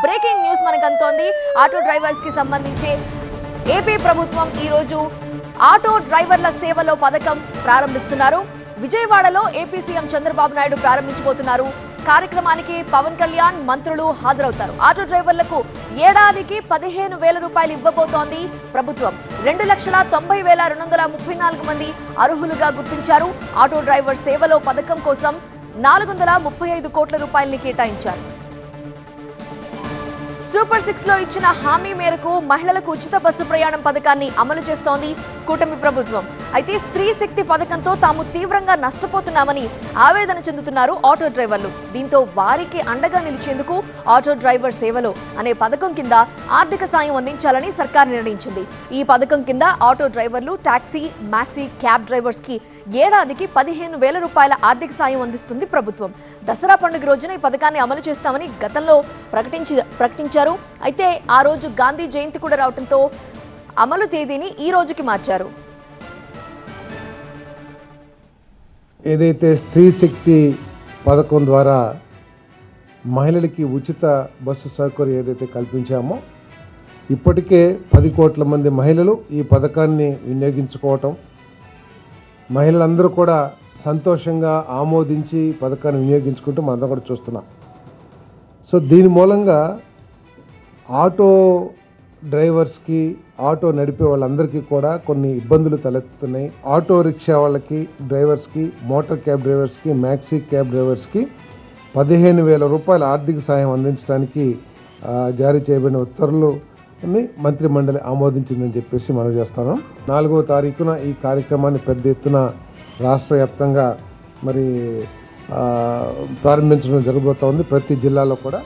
Breaking news మనకు అందుతోంది. Auto drivers కి సంబంధించి ఏపీ ప్రభుత్వం ఈ రోజు ఆటో డ్రైవర్ల సేవలో పథకం ప్రారంభిస్తున్నారు. విజయవాడలో ఏపీ సీఎం చంద్రబాబు నాయుడు ప్రారంభించబోతున్నారు. కార్యక్రమానికి పవన్ కళ్యాణ్, మంత్రులు హాజరవుతారు. ఆటో డ్రైవర్లకు ఏడాదికి 15,000 రూపాయలు ఇవ్వబోతోంది ప్రభుత్వం. 2,90,234 మంది అర్హులుగా గుర్తించారు. ఆటో డ్రైవర్ సేవలో పథకం కోసం 435 కోట్ల రూపాయలని కేటాయించారు. సూపర్ 6 లో ఇచ్చిన హామీ మేరకు మహిళలకు ఉచిత బస్సు ప్రయాణం పథకాన్ని అమలు చేస్తోంది కూటమి ప్రభుత్వం. అయితే స్త్రీ శక్తి పథకంతో తాము తీవ్రంగా నష్టపోతున్నామని ఆవేదన చెందుతున్నారు ఆటో డ్రైవర్లు. దీంతో వారికి అండగా నిలిచేందుకు ఆటో డ్రైవర్ సేవలో అనే పథకం కింద ఆర్థిక సాయం అందించాలని సర్కార్ నిర్ణయించింది. ఈ పథకం కింద ఆటో డ్రైవర్లు, టాక్సీ, మ్యాక్సీ, క్యాబ్ డ్రైవర్స్ కి ఏడాదికి 15,000 రూపాయల ఆర్థిక సాయం అందిస్తుంది ప్రభుత్వం. దసరా పండుగ రోజున ఈ పథకాన్ని అమలు చేస్తామని గతంలో ప్రకటించారు. అయితే ఆ రోజు గాంధీ జయంతి కూడా రావడంతో అమలు తేదీని ఈ రోజుకి మార్చారు. ఏదైతే స్త్రీ శక్తి పథకం ద్వారా మహిళలకి ఉచిత బస్సు సౌకర్యం ఏదైతే కల్పించామో ఇప్పటికే 10 కోట్ల మంది మహిళలు ఈ పథకాన్ని వినియోగించుకోవటం, మహిళలందరూ కూడా సంతోషంగా ఆమోదించి పథకాన్ని వినియోగించుకుంటూ మనందరం కూడా చూస్తున్నాం. సో దీని మూలంగా ఆటో డ్రైవర్స్కి, ఆటో నడిపే వాళ్ళందరికీ కూడా కొన్ని ఇబ్బందులు తలెత్తుతున్నాయి. ఆటో రిక్షా వాళ్ళకి, డ్రైవర్స్కి, మోటార్ క్యాబ్ డ్రైవర్స్కి, మ్యాక్సీ క్యాబ్ డ్రైవర్స్కి 15,000 రూపాయల ఆర్థిక సాయం అందించడానికి జారీ చేయబడిన ఉత్తర్వులని మంత్రి మండలి ఆమోదించిందని చెప్పేసి మనం చేస్తాను. 4వ తారీఖున ఈ కార్యక్రమాన్ని పెద్ద ఎత్తున రాష్ట్ర వ్యాప్తంగా మరి ప్రారంభించడం జరగబోతోంది. ప్రతి జిల్లాలో కూడా